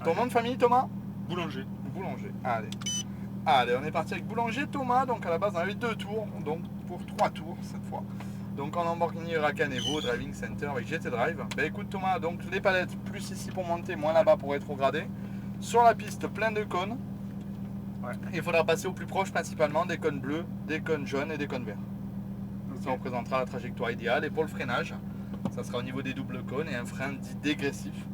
Ton nom de famille, Thomas? Boulanger. Boulanger. Allez. Allez, on est parti avec Boulanger, Thomas. Donc à la base, on avait 2 tours, donc pour 3 tours cette fois. Donc en Lamborghini Huracan Evo, Driving Center avec GT Drive. Ben écoute Thomas, donc les palettes, plus ici pour monter, moins là-bas pour rétrograder. Sur la piste, plein de cônes. Ouais. Il faudra passer au plus proche principalement des cônes bleus, des cônes jaunes et des cônes verts. Okay. Ça représentera la trajectoire idéale. Et pour le freinage, ça sera au niveau des doubles cônes et un frein dit dégressif.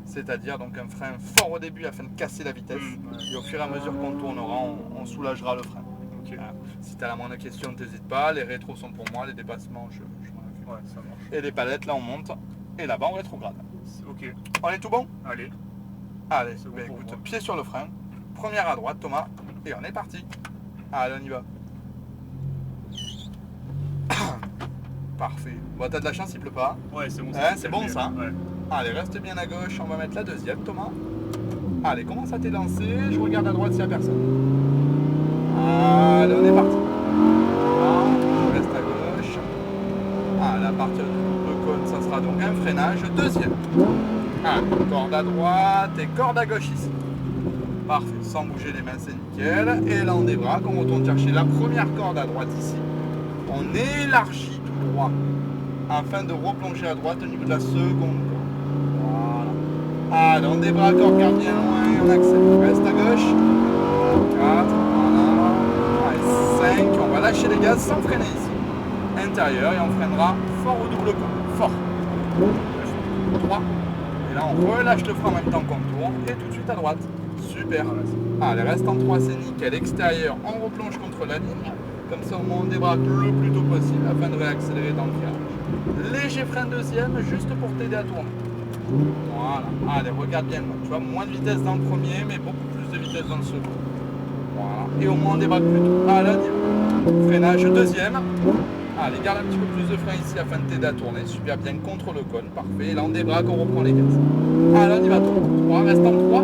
C'est-à-dire donc un frein fort au début afin de casser la vitesse. Ouais. Et au fur et à mesure qu'on tournera, on soulagera le frein. Okay. Voilà. Si tu as la moindre question, n'hésite pas. Les rétros sont pour moi, les dépassements, je m'en occupe. Ouais, ça marche. Et les palettes, là on monte. Et là-bas on rétrograde. Ok. On est tout bon? Allez. Allez, Bon ben écoute, moi. pied sur le frein. Première à droite, Thomas. Et on est parti. Allez, on y va. Parfait. Bon, t'as de la chance, il pleut pas. Ouais, c'est bon. C'est bon ça. Ouais. Allez, reste bien à gauche. On va mettre la deuxième, Thomas. Allez, commence à t'élancer. Je regarde à droite s'il n'y a personne. Allez, on est parti. Je reste à gauche. Allez, à partir du double cône, ça sera donc un freinage. Deuxième. Allez, corde à droite et corde à gauche ici. Parfait, sans bouger les mains, c'est nickel. Et là, on débraque, on retourne chercher la première corde à droite ici. On élargit tout droit afin de replonger à droite au niveau de la seconde corde. Voilà. Allez, on débraque, on regarde bien loin et on accélère. Reste à gauche. 4, voilà. Allez, 5, on va lâcher les gaz sans freiner ici. Intérieur et on freinera fort au double cône. Fort. 3. Et là, on relâche le frein en même temps qu'on tourne et tout de suite à droite. Super. Allez, reste en 3, c'est nickel. Extérieur, on replonge contre la ligne. Comme ça, au moins, on débraque le plus tôt possible afin de réaccélérer dans le virage. Léger frein deuxième, juste pour t'aider à tourner. Voilà. Allez, regarde bien. Tu vois, moins de vitesse dans le premier, mais beaucoup plus de vitesse dans le second. Voilà. Et au moins, on débraque plus tôt. Allez, on y va. Freinage deuxième. Allez, garde un petit peu plus de frein ici afin de t'aider à tourner. Super bien contre le cône. Parfait. Et là, on débraque, on reprend les gaz. Allez, on y va. 3, reste en 3.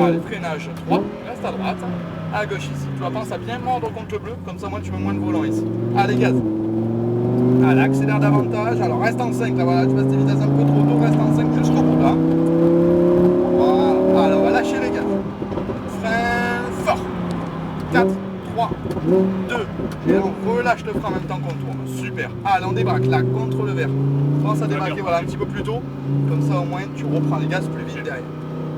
Allez, freinage 3, reste à droite, à gauche ici. Tu vas penser à bien mordre contre le bleu, comme ça moi tu mets moins de volant ici. Allez, gaz. Allez, accélère davantage. Alors reste en 5 là, voilà, tu passes tes vitesses un peu trop tôt, reste en 5 jusqu'au bout là. Voilà, allez, on va lâcher les gaz. Frein fort. 4, 3, 2. Et on relâche le frein en même temps qu'on tourne. Super. Allez, on débraque là, contre le vert. Pense à débraquer voilà, un petit peu plus tôt, comme ça au moins tu reprends les gaz plus vite derrière.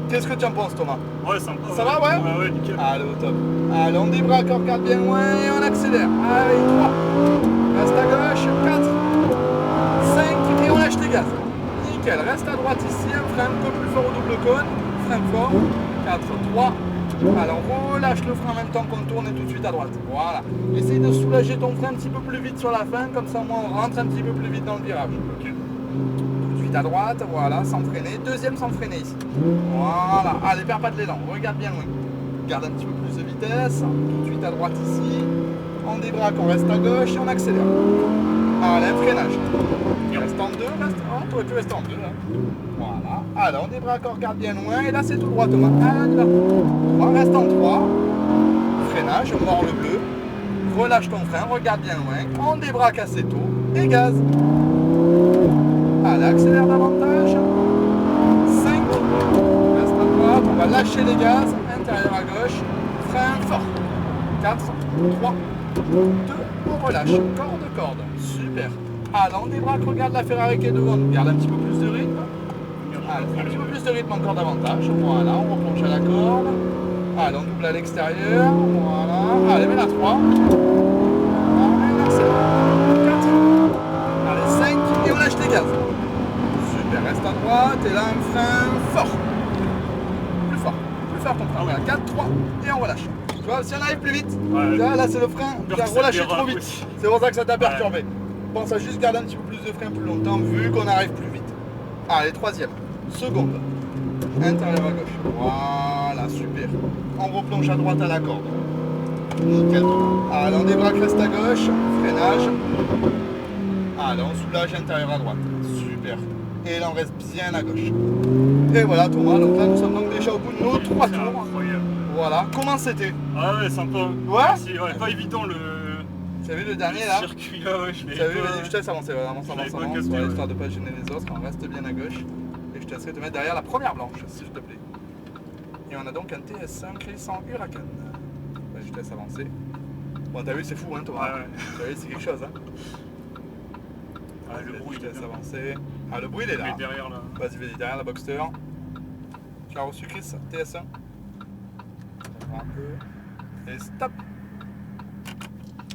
Qu'est-ce que tu en penses, Thomas? Ouais, sympa. Ça va, ouais? Ouais, nickel. Allez, au top. Allez, on débraque, on regarde bien loin et on accélère. Allez, 3. Reste à gauche, 4, 5 et on lâche les gaz. Nickel, reste à droite ici, un frein un peu plus fort au double cône. Frein fort. 4, 3. Alors, on relâche le frein en même temps qu'on tourne et tout de suite à droite. Voilà. Essaye de soulager ton frein un petit peu plus vite sur la fin, comme ça au moins on rentre un petit peu plus vite dans le virage. Ok. À droite, voilà, sans freiner, deuxième sans freiner ici. Voilà, allez, perds pas de l'élan, regarde bien loin. Garde un petit peu plus de vitesse, tout de suite à droite ici. On débraque, on reste à gauche et on accélère. Allez, un freinage. Il reste en 2, reste... Oh, tu aurais pu rester en 2 là. Voilà, allez, on débraque, on regarde bien loin et là c'est tout droit Thomas. Allez, là. On reste en 3. Freinage, mord le bleu. Relâche ton frein, regarde bien loin. On débraque assez tôt et gaz. Allez, accélère davantage. 5. Reste à droite. On va lâcher les gaz. Intérieur à gauche. Frein fort. 4, 3, 2. On relâche. Corde. Super. Allez, on débraque. Regarde la Ferrari qui est devant nous. Garde un petit peu plus de rythme. Allez, un petit peu plus de rythme encore davantage. Voilà, on replonge à la corde. Allez, on double à l'extérieur. Voilà. Allez, mets la 3. Voilà, et on accélère. 4. Allez, 5. Et on lâche les gaz. Super, reste à droite et là un frein fort. Plus fort ton frein. Voilà, 4, 3 et on relâche. Tu vois, si on arrive plus vite, Ouais. là c'est le frein qui a relâché trop vite. Aussi. C'est pour ça que ça t'a perturbé. Pense à juste garder un petit peu plus de frein plus longtemps vu qu'on arrive plus vite. Allez, troisième, seconde, intérieur à gauche. Voilà, super. On replonge à droite à la corde. Nickel. Allez, on débraque, reste à gauche, freinage. Allez, on soulage intérieur à droite. Super. Et là, on reste bien à gauche. Et voilà, Thomas. Donc là, nous sommes donc déjà au bout de nos 3 tours. Incroyable. Voilà. Comment c'était? Ah ouais, sympa. Ouais. Merci. Ouais, pas évident le Tu as vu le dernier là? circuit là, ouais, je l'ai Tu as vu, pas- vas-y, je te laisse avancer. Avance, Je l'avais avance, pas avance. capté, Voilà, ouais. histoire de ne pas gêner les autres. On reste bien à gauche. Et je te laisserai te mettre derrière la première blanche, s'il te plaît. Et on a donc un TS1 Clisson Huracan. Je te laisse avancer. Bon, t'as vu, c'est fou, hein, Thomas. Ouais. T'as vu, c'est quelque chose, hein. Ah, le bruit, Je te il est laisse bien. avancer. Ah, le bruit, il est là. Mais derrière là. Vas-y, derrière la Boxster. Tu l'as reçu, Chris, TS1. Un peu. Et stop.